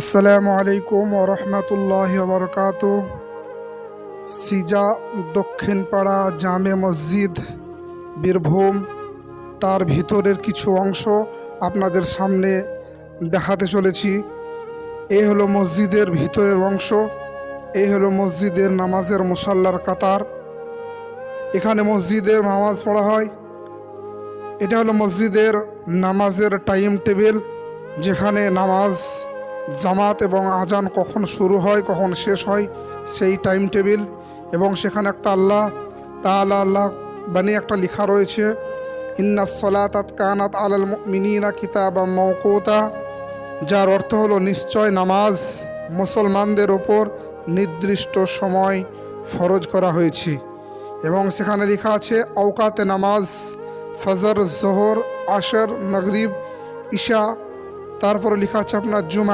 আসসালামু আলাইকুম ওরহমতুল্লাহি ওবরকাতু। সিজা দক্ষিণপাড়া জামে মসজিদ, বীরভূম, তার ভিতরের কিছু অংশ আপনাদের সামনে দেখাতে চলেছি। এ হলো মসজিদের ভিতরের অংশ। এ হলো মসজিদের নামাজের মুসাল্লার কাতার। এখানে মসজিদের নামাজ পড়া হয়। এটা হলো মসজিদের নামাজের টাইম টেবিল, যেখানে নামাজ জামাত এবং আজান কখন শুরু হয় কখন শেষ হয় সেই টাইম টেবিল। এবং সেখানে একটা আল্লাহ বানিয়ে একটা লেখা রয়েছে, ইন্নাস সলাতাত কানাত আলাল মুমিনিনা কিতাবাম মাওকুতা, যার অর্থ হলো নিশ্চয় নামাজ মুসলমানদের ওপর নির্দিষ্ট সময় ফরজ করা হয়েছে। এবং সেখানে লেখা আছে আওকাতে নামাজ, ফজর, জোহর, আসর, মাগরিব, ইশা। তারপরে লেখা আছে আপনার জুমা।